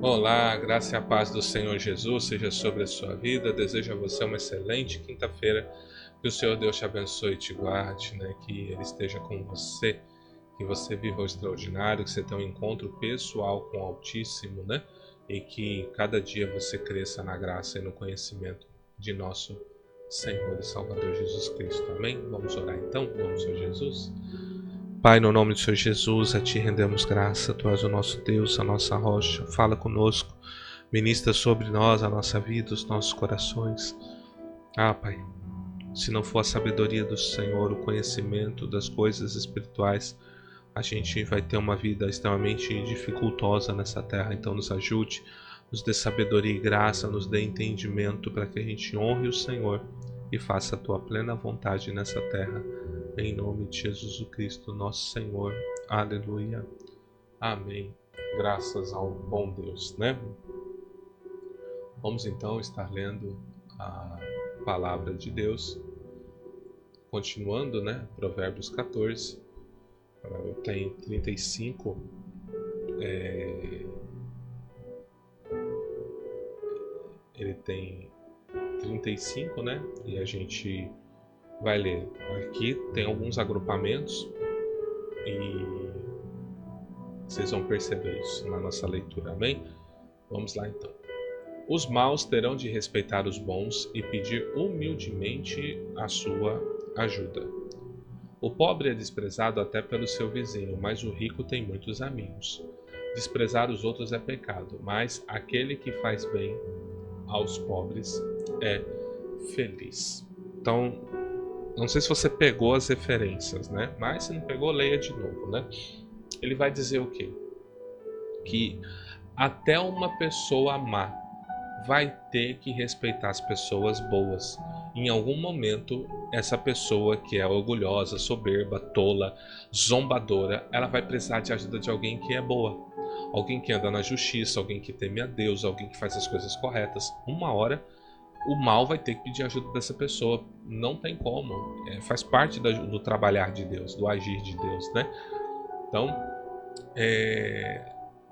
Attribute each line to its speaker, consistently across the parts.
Speaker 1: Olá, a graça e a paz do Senhor Jesus seja sobre a sua vida. Desejo a você uma excelente quinta-feira. Que o Senhor Deus te abençoe e te guarde, né? Que Ele esteja com você, que você viva o extraordinário, que você tenha um encontro pessoal com o Altíssimo, né? E que cada dia você cresça na graça e no conhecimento de nosso Senhor e Salvador Jesus Cristo. Amém? Vamos orar então, vamos, Senhor Jesus. Pai, no nome do Senhor Jesus, a Ti rendemos graça. Tu és o nosso Deus, a nossa rocha. Fala conosco, ministra sobre nós a nossa vida, os nossos corações. Pai, se não for a sabedoria do Senhor, o conhecimento das coisas espirituais, a gente vai ter uma vida extremamente dificultosa nessa terra. Então nos ajude, nos dê sabedoria e graça, nos dê entendimento para que a gente honre o Senhor e faça a Tua plena vontade nessa terra. Em nome de Jesus Cristo, nosso Senhor. Aleluia. Amém. Graças ao bom Deus, né? Vamos então estar lendo a palavra de Deus. Continuando, né? Provérbios 14. Tem 35. Ele tem 35, né? E a gente vai ler. Aqui tem alguns agrupamentos e vocês vão perceber isso na nossa leitura, amém? Vamos lá então. Os maus terão de respeitar os bons e pedir humildemente a sua ajuda. O pobre é desprezado até pelo seu vizinho, mas o rico tem muitos amigos. Desprezar os outros é pecado, mas aquele que faz bem aos pobres é feliz. Então, não sei se você pegou as referências, né? Mas se não pegou, leia de novo, né? Ele vai dizer o quê? Que até uma pessoa má vai ter que respeitar as pessoas boas. Em algum momento, essa pessoa que é orgulhosa, soberba, tola, zombadora, ela vai precisar de ajuda de alguém que é boa. Alguém que anda na justiça, alguém que teme a Deus, alguém que faz as coisas corretas. Uma hora o mal vai ter que pedir ajuda dessa pessoa. Não tem como. Faz parte do trabalhar de Deus, do agir de Deus, né? Então,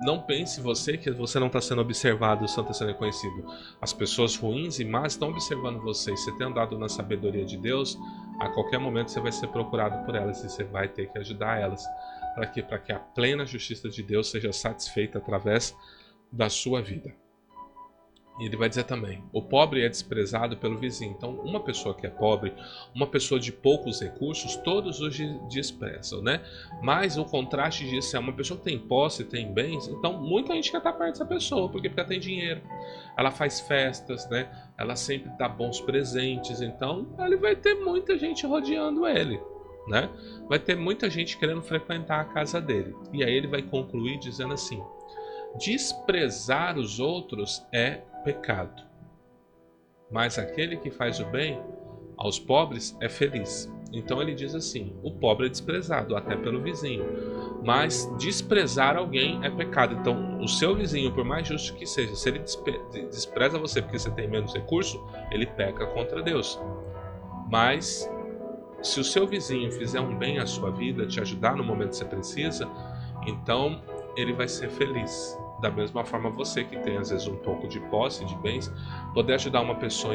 Speaker 1: não pense você que você não está sendo observado, você não está sendo reconhecido. As pessoas ruins e más estão observando você. Se você tem andado na sabedoria de Deus, a qualquer momento você vai ser procurado por elas e você vai ter que ajudar elas. Para quê? Para que a plena justiça de Deus seja satisfeita através da sua vida. E ele vai dizer também, o pobre é desprezado pelo vizinho. Então, uma pessoa que é pobre, uma pessoa de poucos recursos, todos os desprezam, né? Mas o contraste disso é uma pessoa que tem posse, tem bens, então muita gente quer estar perto dessa pessoa, porque ela tem dinheiro, ela faz festas, né? Ela sempre dá bons presentes, então ele vai ter muita gente rodeando ele, né? Vai ter muita gente querendo frequentar a casa dele. E aí ele vai concluir dizendo assim, desprezar os outros é pecado, mas aquele que faz o bem aos pobres é feliz. Então ele diz assim, o pobre é desprezado até pelo vizinho, mas desprezar alguém é pecado. Então o seu vizinho, por mais justo que seja, se ele despreza você porque você tem menos recurso, ele peca contra Deus. Mas se o seu vizinho fizer um bem à sua vida, te ajudar no momento que você precisa, então ele vai ser feliz. Da mesma forma, você que tem às vezes um pouco de posse, de bens, poder ajudar uma pessoa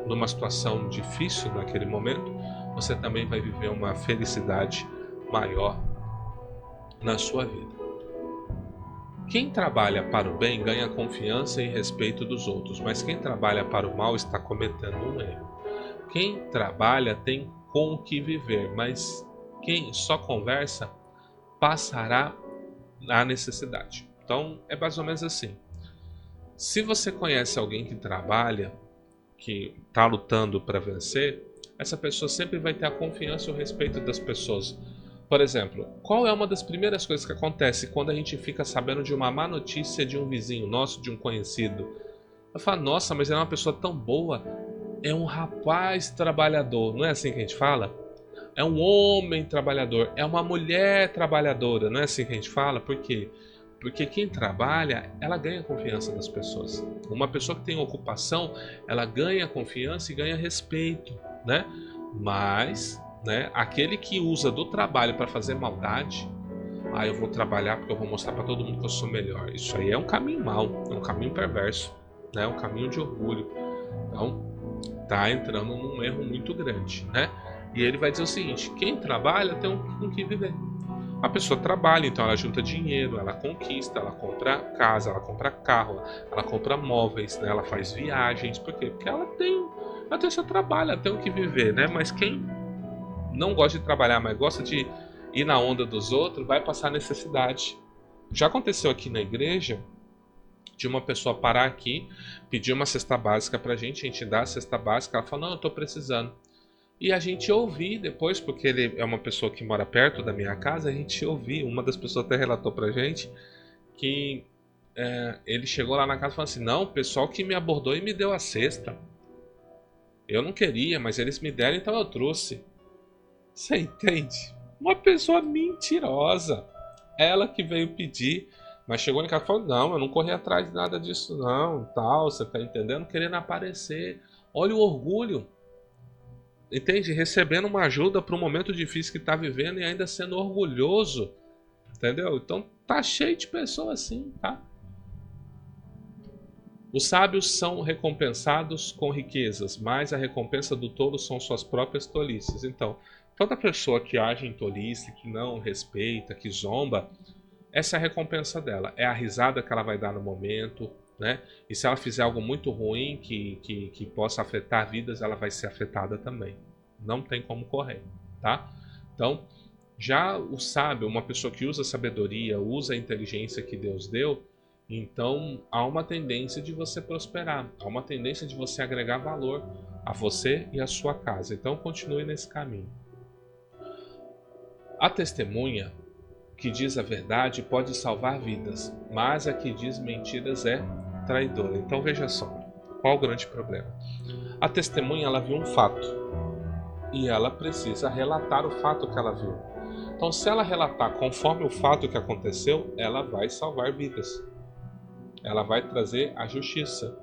Speaker 1: numa situação difícil naquele momento, você também vai viver uma felicidade maior na sua vida. Quem trabalha para o bem ganha confiança e respeito dos outros, mas quem trabalha para o mal está cometendo um erro. Quem trabalha tem com o que viver, mas quem só conversa passará a necessidade. Então é mais ou menos assim. Se você conhece alguém que trabalha, que está lutando para vencer, essa pessoa sempre vai ter a confiança e o respeito das pessoas. Por exemplo, qual é uma das primeiras coisas que acontece quando a gente fica sabendo de uma má notícia de um vizinho nosso, de um conhecido? Eu falo, nossa, mas ele é uma pessoa tão boa, é um rapaz trabalhador, não é assim que a gente fala? É um homem trabalhador, é uma mulher trabalhadora, não é assim que a gente fala? Por quê? Porque quem trabalha, ela ganha a confiança das pessoas. Uma pessoa que tem ocupação, ela ganha confiança e ganha respeito, né? Mas, né, aquele que usa do trabalho para fazer maldade, Ah, eu vou trabalhar porque eu vou mostrar para todo mundo que eu sou melhor. Isso aí é um caminho mau, é um caminho perverso, né? É um caminho de orgulho. Então, tá entrando num erro muito grande, né? E ele vai dizer o seguinte: quem trabalha tem com que viver. A pessoa trabalha, então ela junta dinheiro, ela conquista, ela compra casa, ela compra carro, ela compra móveis, né? Ela faz viagens. Por quê? Porque ela tem seu trabalho, ela tem o que viver, né? Mas quem não gosta de trabalhar, mas gosta de ir na onda dos outros, vai passar necessidade. Já aconteceu aqui na igreja de uma pessoa parar aqui, pedir uma cesta básica pra gente, a gente dá a cesta básica, ela fala, não, eu tô precisando. E a gente ouvir depois, porque ele é uma pessoa que mora perto da minha casa, a gente ouviu, uma das pessoas até relatou pra gente, que ele chegou lá na casa e falou assim, não, o pessoal que me abordou e me deu a cesta. Eu não queria, mas eles me deram, então eu trouxe. Você entende? Uma pessoa mentirosa. Ela que veio pedir, mas chegou em casa e falou: não, eu não corri atrás de nada disso, não. Tal, você tá entendendo? Querendo aparecer. Olha o orgulho. Entende? Recebendo uma ajuda para um momento difícil que está vivendo e ainda sendo orgulhoso. Entendeu? Então tá cheio de pessoas assim, tá? Os sábios são recompensados com riquezas, mas a recompensa do tolo são suas próprias tolices. Então, toda pessoa que age em tolice, que não respeita, que zomba, essa é a recompensa dela. É a risada que ela vai dar no momento, né? E se ela fizer algo muito ruim que possa afetar vidas, ela vai ser afetada também. Não tem como correr, tá? Então, já o sábio, uma pessoa que usa a sabedoria, usa a inteligência que Deus deu, então há uma tendência de você prosperar, há uma tendência de você agregar valor a você e a sua casa. Então continue nesse caminho. A testemunha que diz a verdade pode salvar vidas, mas a que diz mentiras é traidora. Então veja só, qual o grande problema? A testemunha ela viu um fato e ela precisa relatar o fato que ela viu. Então, se ela relatar conforme o fato que aconteceu, ela vai salvar vidas. Ela vai trazer a justiça.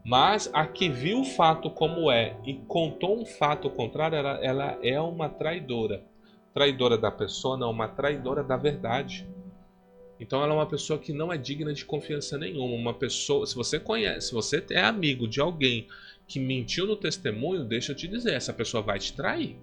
Speaker 1: Mas a que viu o fato como é e contou um fato contrário, ela é uma traidora. Traidora da pessoa, não, uma traidora da verdade. Então ela é uma pessoa que não é digna de confiança nenhuma. Uma pessoa, se você conhece, se você é amigo de alguém que mentiu no testemunho, deixa eu te dizer, essa pessoa vai te trair.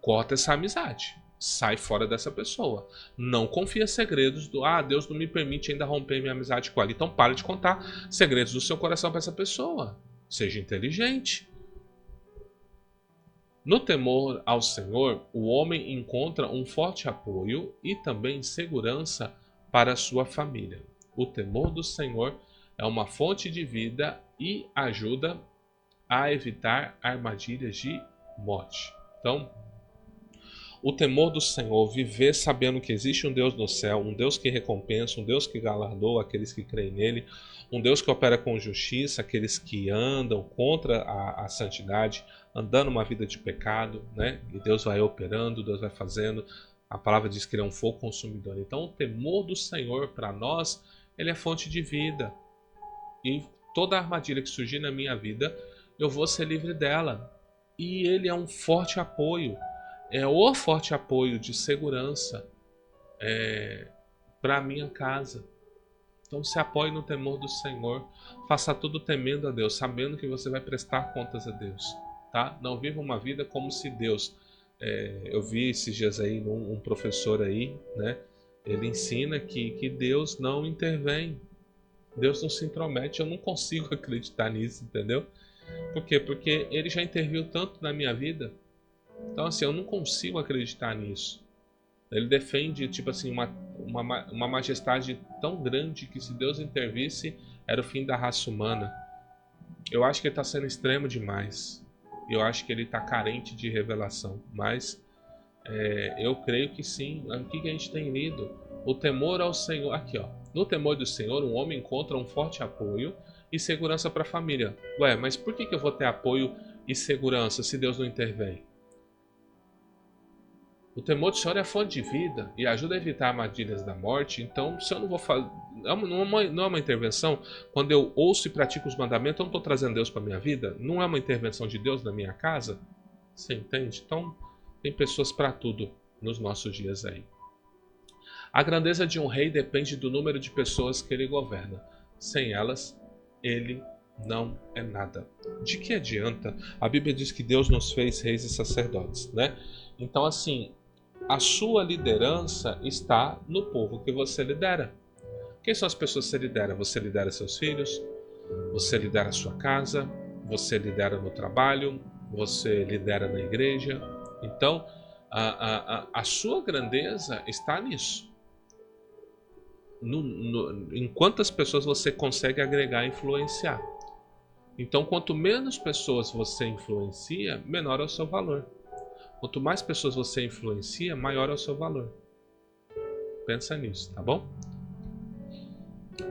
Speaker 1: Corta essa amizade. Sai fora dessa pessoa. Não confia segredos do Deus não me permite ainda romper minha amizade com ela. Então pare de contar segredos do seu coração para essa pessoa. Seja inteligente. No temor ao Senhor, o homem encontra um forte apoio e também segurança para a sua família. O temor do Senhor é uma fonte de vida e ajuda a evitar armadilhas de morte. Então, o temor do Senhor, viver sabendo que existe um Deus no céu, um Deus que recompensa, um Deus que galardoa aqueles que creem nele, um Deus que opera com justiça, aqueles que andam contra a santidade, andando uma vida de pecado, né? E Deus vai operando, Deus vai fazendo. A palavra diz que ele é um fogo consumidor. Então, o temor do Senhor para nós, ele é fonte de vida. E toda armadilha que surgir na minha vida, eu vou ser livre dela. E ele é um forte apoio. É o forte apoio de segurança para a minha casa. Então se apoie no temor do Senhor. Faça tudo temendo a Deus, sabendo que você vai prestar contas a Deus. Tá? Não viva uma vida como se Deus... eu vi esses dias aí um professor aí, né? Ele ensina que Deus não intervém. Deus não se intromete. Eu não consigo acreditar nisso, entendeu? Por quê? Porque ele já interviu tanto na minha vida. Então, assim, eu não consigo acreditar nisso. Ele defende, tipo assim, uma majestade tão grande que se Deus intervisse, era o fim da raça humana. Eu acho que ele está sendo extremo demais. Eu acho que ele está carente de revelação. Mas eu creio que sim. O que a gente tem lido? O temor ao Senhor. Aqui, ó. No temor do Senhor, um homem encontra um forte apoio e segurança para a família. Ué, mas por que eu vou ter apoio e segurança se Deus não intervém? O temor do Senhor é fonte de vida e ajuda a evitar armadilhas da morte. Então, se eu não vou fazer. Não é uma intervenção. Quando eu ouço e pratico os mandamentos, eu não estou trazendo Deus para a minha vida? Não é uma intervenção de Deus na minha casa? Você entende? Então, tem pessoas para tudo nos nossos dias aí. A grandeza de um rei depende do número de pessoas que ele governa. Sem elas, ele não é nada. De que adianta? A Bíblia diz que Deus nos fez reis e sacerdotes, né? Então, assim, a sua liderança está no povo que você lidera. Quem são as pessoas que você lidera? Você lidera seus filhos, você lidera a sua casa, você lidera no trabalho, você lidera na igreja. Então, a sua grandeza está nisso. Em quantas pessoas você consegue agregar e influenciar. Então, quanto menos pessoas você influencia, menor é o seu valor. Quanto mais pessoas você influencia, maior é o seu valor. Pensa nisso, tá bom?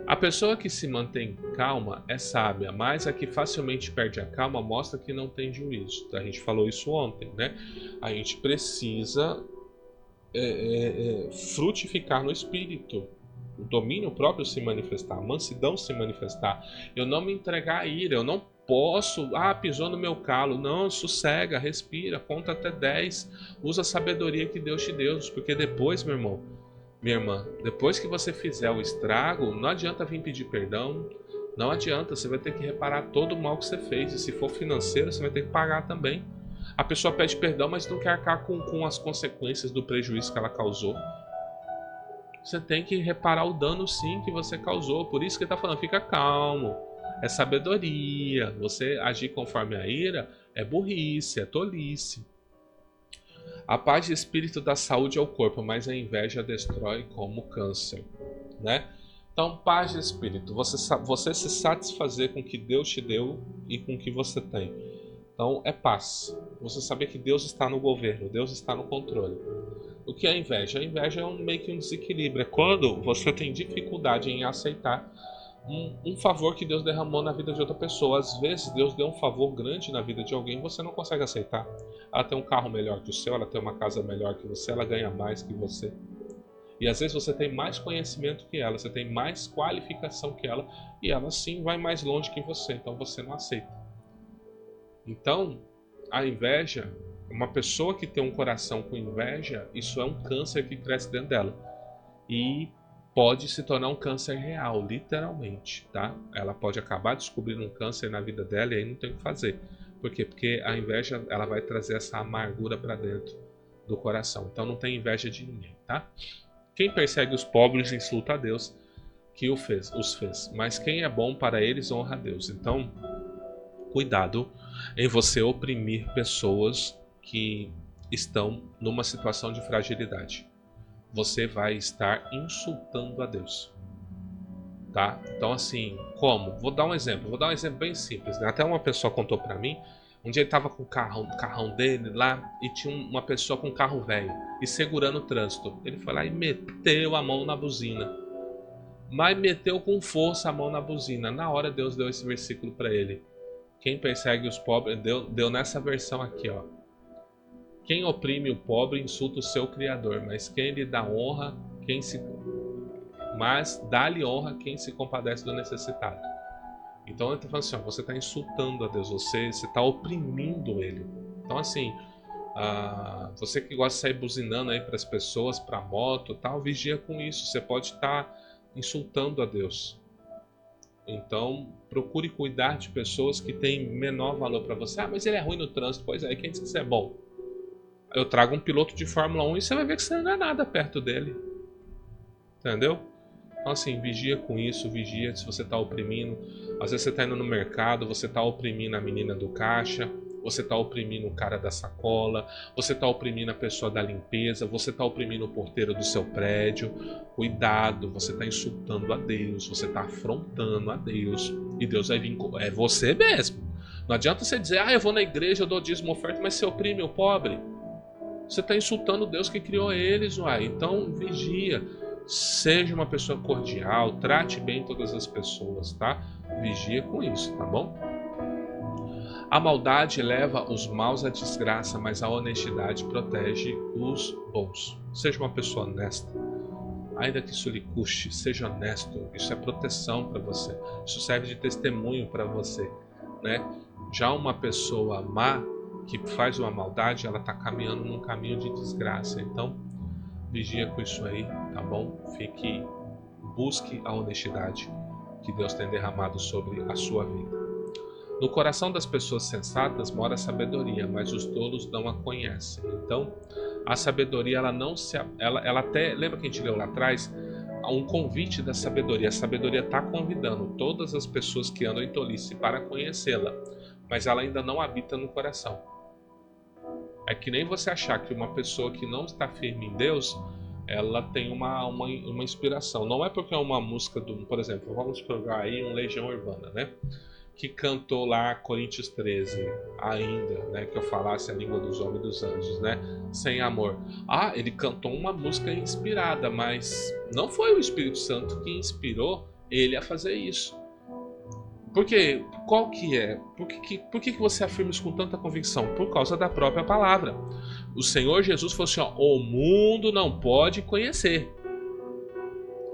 Speaker 1: A pessoa que se mantém calma é sábia, mas a que facilmente perde a calma mostra que não tem juízo. A gente falou isso ontem, né? A gente precisa frutificar no espírito. O domínio próprio se manifestar, a mansidão se manifestar. Eu não me entregar à ira, eu não posso, pisou no meu calo. Não, sossega, respira, conta até 10. Usa a sabedoria que Deus te deu, porque depois, meu irmão, minha irmã, depois que você fizer o estrago, não adianta vir pedir perdão, não adianta, você vai ter que reparar todo o mal que você fez. E se for financeiro, você vai ter que pagar também. A pessoa pede perdão, mas não quer arcar com as consequências do prejuízo que ela causou. Você tem que reparar o dano sim que você causou. Por isso que ele está falando, fica calmo. É sabedoria. Você agir conforme a ira é burrice, é tolice. A paz de espírito dá saúde ao corpo, mas a inveja destrói como câncer, né? Então, paz de espírito, você se satisfazer com o que Deus te deu e com o que você tem. Então, é paz. Você saber que Deus está no governo, Deus está no controle. O que é inveja? A inveja é meio que um desequilíbrio. É quando você tem dificuldade em aceitar um favor que Deus derramou na vida de outra pessoa. Às vezes Deus deu um favor grande na vida de alguém e você não consegue aceitar. Ela tem um carro melhor que o seu, ela tem uma casa melhor que você, ela ganha mais que você. E às vezes você tem mais conhecimento que ela, você tem mais qualificação que ela, e ela sim vai mais longe que você, então você não aceita. Então, a inveja, uma pessoa que tem um coração com inveja, isso é um câncer que cresce dentro dela. E pode se tornar um câncer real, literalmente, tá? Ela pode acabar descobrindo um câncer na vida dela e aí não tem o que fazer. Por quê? Porque a inveja, ela vai trazer essa amargura para dentro do coração. Então não tem inveja de ninguém, tá? Quem persegue os pobres insulta a Deus que os fez. Mas quem é bom para eles honra a Deus. Então, cuidado em você oprimir pessoas que estão numa situação de fragilidade. Você vai estar insultando a Deus, tá? Então assim, como? Vou dar um exemplo bem simples, né? Até uma pessoa contou pra mim, um dia ele tava com o carrão dele lá e tinha uma pessoa com um carro velho e segurando o trânsito. Ele foi lá e meteu a mão na buzina, mas meteu com força a mão na buzina. Na hora Deus deu esse versículo pra ele. Quem persegue os pobres, deu nessa versão aqui, ó. Quem oprime o pobre insulta o seu Criador, mas quem lhe dá honra, mas dá-lhe honra quem se compadece do necessitado. Então ele está falando assim, ó, você está insultando a Deus, você está oprimindo Ele. Então assim, você que gosta de sair buzinando aí para as pessoas, para moto, tal, vigia com isso. Você pode estar insultando a Deus. Então procure cuidar de pessoas que têm menor valor para você. Mas ele é ruim no trânsito. Pois é, quem diz que você é bom? Eu trago um piloto de Fórmula 1 e você vai ver que você não é nada perto dele. Entendeu? Então assim, vigia com isso, vigia se você está oprimindo. Às vezes você está indo no mercado, você está oprimindo a menina do caixa, você está oprimindo o cara da sacola, você está oprimindo a pessoa da limpeza, você está oprimindo o porteiro do seu prédio. Cuidado, você está insultando a Deus, você está afrontando a Deus. E Deus vai vir, é você mesmo. Não adianta você dizer, eu vou na igreja, eu dou dízimo oferta, mas você oprime o pobre. Você está insultando Deus que criou eles, uai. Então vigia. Seja uma pessoa cordial, trate bem todas as pessoas, tá? Vigia com isso, tá bom? A maldade leva os maus à desgraça, mas a honestidade protege os bons. Seja uma pessoa honesta. Ainda que isso lhe custe, seja honesto. Isso é proteção para você. Isso serve de testemunho para você, né? Já uma pessoa má que faz uma maldade, ela está caminhando num caminho de desgraça. Então, vigia com isso aí, tá bom? Busque a honestidade que Deus tem derramado sobre a sua vida. No coração das pessoas sensatas mora a sabedoria, mas os tolos não a conhecem. Então, a sabedoria, ela até, lembra que a gente leu lá atrás? Há um convite da sabedoria. A sabedoria está convidando todas as pessoas que andam em tolice para conhecê-la, mas ela ainda não habita no coração. É que nem você achar que uma pessoa que não está firme em Deus, ela tem uma inspiração. Não é porque é uma música por exemplo, vamos pegar aí um Legião Urbana, né? Que cantou lá Coríntios 13, ainda, né? Que eu falasse a língua dos homens e dos anjos, né? Sem amor. Ah, ele cantou uma música inspirada, mas não foi o Espírito Santo que inspirou ele a fazer isso. Porque, qual que é? Por que você afirma isso com tanta convicção? Por causa da própria palavra. O Senhor Jesus falou assim, ó, o mundo não pode conhecer,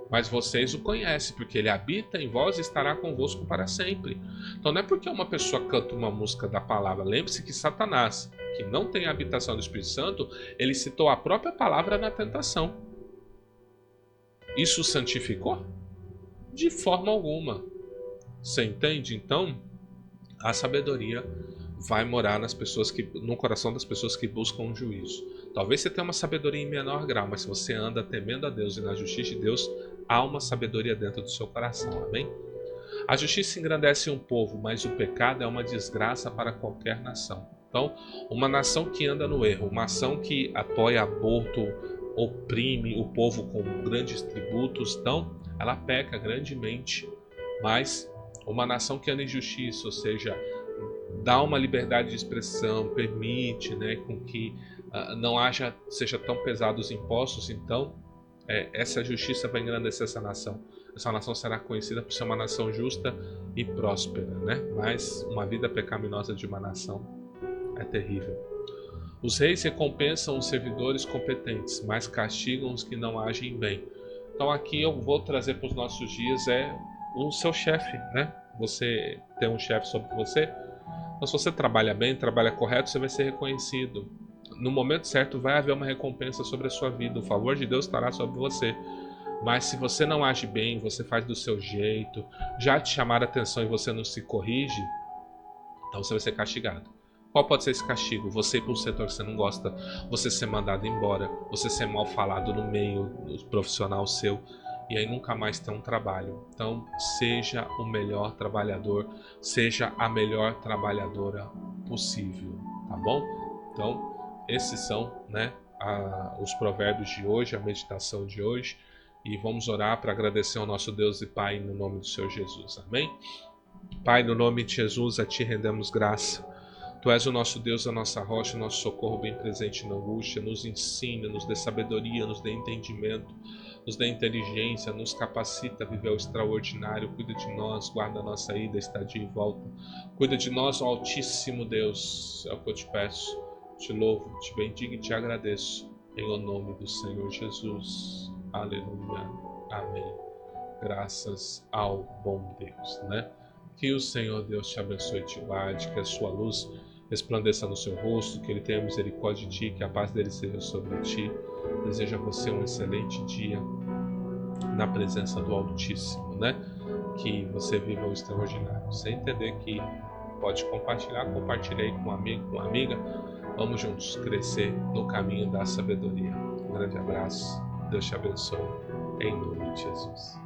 Speaker 1: mas vocês o conhecem, porque ele habita em vós e estará convosco para sempre. Então não é porque uma pessoa canta uma música da palavra. Lembre-se que Satanás, que não tem a habitação do Espírito Santo, ele citou a própria palavra na tentação. Isso o santificou? De forma alguma. Você entende? Então, a sabedoria vai morar no coração das pessoas que buscam um juízo. Talvez você tenha uma sabedoria em menor grau, mas se você anda temendo a Deus e na justiça de Deus, há uma sabedoria dentro do seu coração, amém? A justiça engrandece um povo, mas o pecado é uma desgraça para qualquer nação. Então, uma nação que anda no erro, uma nação que apoia aborto, oprime o povo com grandes tributos, então ela peca grandemente. Mas uma nação que anda em justiça, ou seja, dá uma liberdade de expressão, permite, né, com que não seja tão pesado os impostos, então essa justiça vai engrandecer essa nação. Essa nação será conhecida por ser uma nação justa e próspera, né? Mas uma vida pecaminosa de uma nação é terrível. Os reis recompensam os servidores competentes, mas castigam os que não agem bem. Então aqui eu vou trazer para os nossos dias o seu chefe, né? Você tem um chefe sobre você. Então se você trabalha bem, trabalha correto, você vai ser reconhecido. No momento certo vai haver uma recompensa sobre a sua vida. O favor de Deus estará sobre você. Mas se você não age bem, você faz do seu jeito, já te chamaram a atenção e você não se corrige, então você vai ser castigado. Qual pode ser esse castigo? Você ir para um setor que você não gosta, você ser mandado embora, você ser mal falado no meio profissional seu, e aí nunca mais ter um trabalho. Então seja o melhor trabalhador, seja a melhor trabalhadora possível, tá bom? Então esses são, né, os provérbios de hoje, a meditação de hoje. E vamos orar para agradecer ao nosso Deus e Pai no nome do Senhor Jesus. Amém? Pai, no nome de Jesus, a Ti rendemos graça. Tu és o nosso Deus, a nossa rocha, o nosso socorro bem presente na angústia. Nos ensina, nos dê sabedoria, nos dê entendimento, nos dê inteligência, nos capacita a viver o extraordinário. Cuida de nós, guarda a nossa ida, estadia e volta. Cuida de nós, ó Altíssimo Deus. É o que eu te peço. Te louvo, te bendigo e te agradeço. Em o nome do Senhor Jesus. Aleluia. Amém. Graças ao bom Deus, né? Que o Senhor Deus te abençoe e te guarde, que a sua luz resplandeça no seu rosto, que Ele tenha misericórdia de ti, que a paz dele seja sobre ti. Desejo a você um excelente dia na presença do Altíssimo, né? Que você viva o extraordinário. Sem entender que pode compartilhar, compartilhe aí com um amigo, com uma amiga. Vamos juntos crescer no caminho da sabedoria. Um grande abraço. Deus te abençoe. Em nome de Jesus.